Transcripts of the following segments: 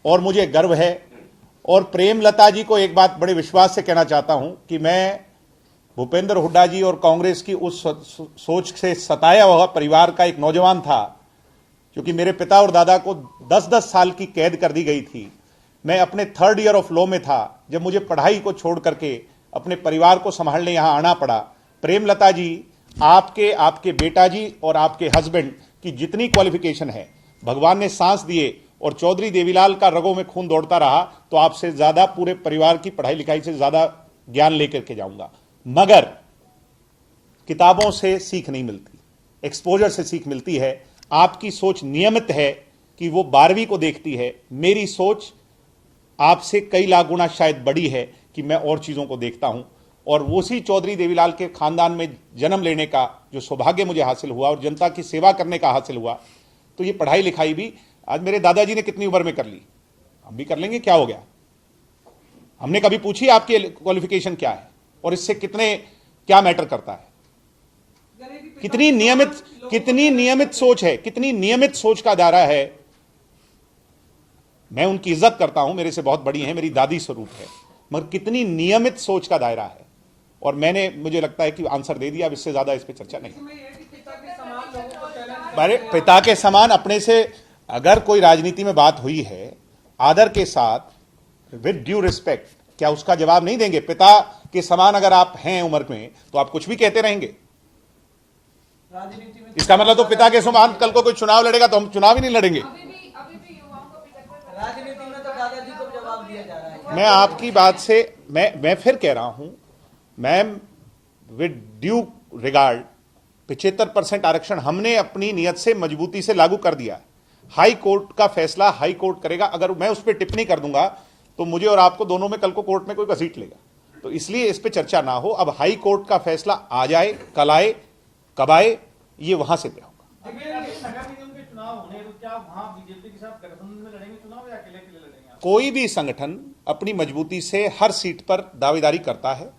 और मुझे गर्व है। और प्रेमलता जी को एक बात बड़े विश्वास से कहना चाहता हूं कि मैं भूपेंद्र हुड्डा जी और कांग्रेस की उस सोच से सताया हुआ परिवार का एक नौजवान था, क्योंकि मेरे पिता और दादा को 10-10 साल की कैद कर दी गई थी। मैं अपने 3rd ईयर ऑफ लॉ में था जब मुझे पढ़ाई को छोड़ करके अपने परिवार को संभालने यहां आना पड़ा। प्रेमलता जी, आपके बेटा जी और आपके हस्बैंड की जितनी क्वालिफिकेशन है, भगवान ने सांस दिए और चौधरी देवीलाल का रगों में खून दौड़ता रहा तो आपसे ज्यादा पूरे परिवार की पढ़ाई लिखाई से ज्यादा ज्ञान लेकर के जाऊंगा। मगर किताबों से सीख नहीं मिलती, एक्सपोजर से सीख मिलती है। आपकी सोच नियमित है कि वो 12वीं को देखती है। मेरी सोच आपसे कई लाख गुना शायद बड़ी है कि मैं और चीजों को देखता हूं। और उसी चौधरी देवीलाल के खानदान में जन्म लेने का जो सौभाग्य मुझे हासिल हुआ और जनता की सेवा करने का हासिल हुआ, तो ये पढ़ाई लिखाई भी आज मेरे दादाजी ने कितनी उम्र में कर ली, हम भी कर लेंगे, क्या हो गया। हमने कभी पूछी आपकी क्वालिफिकेशन क्या है और इससे क्या मैटर करता है। कितनी नियमित सोच है, कितनी नियमित सोच का दायरा है। मैं उनकी इज्जत करता हूं, मेरे से बहुत बड़ी हैं, मेरी दादी स्वरूप है, मगर कितनी नियमित सोच का दायरा है। और मैंने, मुझे लगता है कि आंसर दे दिया, अब इससे ज्यादा इस पर चर्चा नहीं। अरे पिता के समान अपने से अगर कोई राजनीति में बात हुई है, आदर के साथ, विद ड्यू रिस्पेक्ट, क्या उसका जवाब नहीं देंगे? पिता के समान अगर आप हैं उम्र में तो आप कुछ भी कहते रहेंगे। इसका मतलब तो पिता के समान कल को कोई चुनाव लड़ेगा तो हम चुनाव ही नहीं लड़ेंगे। राजनीति में तो दादाजी को जवाब दिया जा रहा है। मैं आपकी बात से मैं फिर कह रहा हूं, मैम, विद ड्यू रिगार्ड, 75% आरक्षण हमने अपनी नियत से मजबूती से लागू कर दिया। हाई कोर्ट का फैसला हाई कोर्ट करेगा। अगर मैं उस पर टिप्पणी कर दूंगा तो मुझे और आपको दोनों में कल को कोर्ट में कोई घसीट लेगा, तो इसलिए इस पर चर्चा ना हो। अब हाई कोर्ट का फैसला आ जाए, कल आए, कब आए, ये वहां से तय होगा। कोई भी संगठन अपनी मजबूती से हर सीट पर दावेदारी करता है,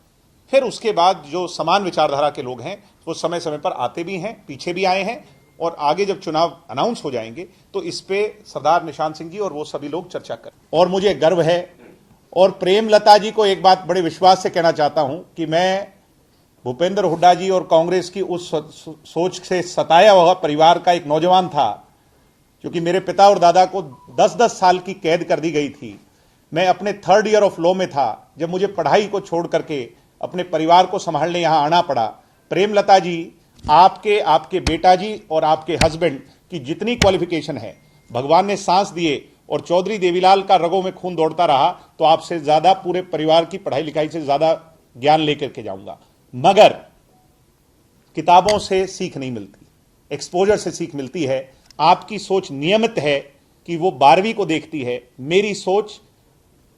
फिर उसके बाद जो समान विचारधारा के लोग हैं वो समय समय पर आते भी हैं, पीछे भी आए हैं, और आगे जब चुनाव अनाउंस हो जाएंगे तो इस पे सरदार निशान सिंह जी और वो सभी लोग चर्चा करें। और मुझे गर्व है। और प्रेमलता जी को एक बात बड़े विश्वास से कहना चाहता हूं कि मैं भूपेंद्र हुड्डा जी और कांग्रेस की उस सोच से सताया हुआ परिवार का एक नौजवान था, क्योंकि मेरे पिता और दादा को 10-10 साल की कैद कर दी गई थी। मैं अपने 3rd ईयर ऑफ लॉ में था जब मुझे पढ़ाई को छोड़ करके अपने परिवार को संभालने यहां आना पड़ा। प्रेमलता जी, आपके बेटा जी और आपके हस्बैंड की जितनी क्वालिफिकेशन है, भगवान ने सांस दिए और चौधरी देवीलाल का रगों में खून दौड़ता रहा तो आपसे ज्यादा पूरे परिवार की पढ़ाई लिखाई से ज्यादा ज्ञान लेकर के जाऊंगा। मगर किताबों से सीख नहीं मिलती, एक्सपोजर से सीख मिलती है। आपकी सोच नियमित है कि वो 12वीं को देखती है। मेरी सोच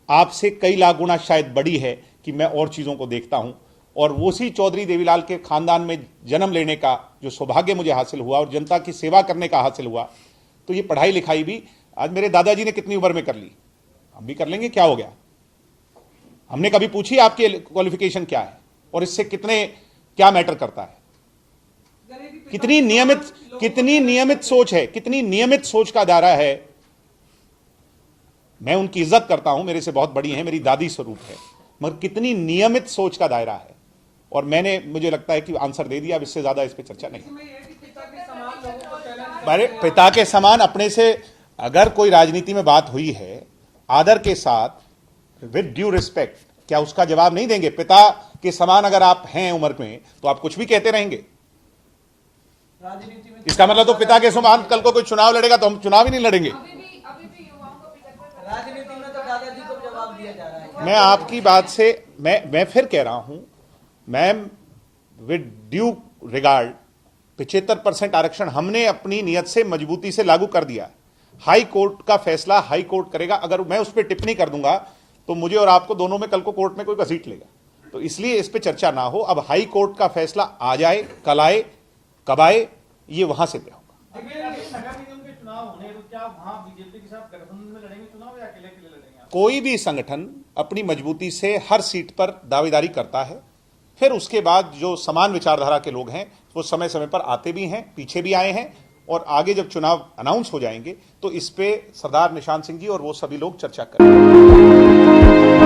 आपसे कई लाख गुना शायद बड़ी है कि मैं और चीजों को देखता हूं। और उसी चौधरी देवीलाल के खानदान में जन्म लेने का जो सौभाग्य मुझे हासिल हुआ और जनता की सेवा करने का हासिल हुआ, तो ये पढ़ाई लिखाई भी आज मेरे दादाजी ने कितनी उम्र में कर ली, हम भी कर लेंगे, क्या हो गया। हमने कभी पूछी आपकी क्वालिफिकेशन क्या है और इससे क्या मैटर करता है। कितनी नियमित सोच है, कितनी नियमित सोच का दायरा है। मैं उनकी इज्जत करता हूं, मेरे से बहुत बड़ी हैं, मेरी दादी स्वरूप है, मगर कितनी नियमित सोच का दायरा है। और मैंने, मुझे लगता है कि आंसर दे दिया, अब इससे ज्यादा इस पर चर्चा नहीं। अरे पिता के समान अपने से अगर कोई राजनीति में बात हुई है, आदर के साथ, विद ड्यू रिस्पेक्ट, क्या उसका जवाब नहीं देंगे? पिता के समान अगर आप हैं उम्र में तो आप कुछ भी कहते रहेंगे। इसका मतलब तो पिता के समान कल को कोई चुनाव लड़ेगा तो हम चुनाव ही नहीं लड़ेंगे। राजनीति में तो दादाजी को जवाब दिया जा रहा है। मैं आपकी बात से मैं फिर कह रहा हूं, मैम, विद ड्यू रिगार्ड, 75% आरक्षण हमने अपनी नियत से मजबूती से लागू कर दिया। हाई कोर्ट का फैसला हाई कोर्ट करेगा। अगर मैं उस पर टिप्पणी कर दूंगा तो मुझे और आपको दोनों में कल को कोर्ट में कोई घसीट लेगा, तो इसलिए इस पर चर्चा ना हो। अब हाई कोर्ट का फैसला आ जाए, कल आए, कब आए, ये वहां से तय होगा। कोई भी संगठन अपनी मजबूती से हर सीट पर दावेदारी करता है, फिर उसके बाद जो समान विचारधारा के लोग हैं वो समय समय पर आते भी हैं, पीछे भी आए हैं, और आगे जब चुनाव अनाउंस हो जाएंगे तो इस पे सरदार निशान सिंह जी और वो सभी लोग चर्चा करेंगे।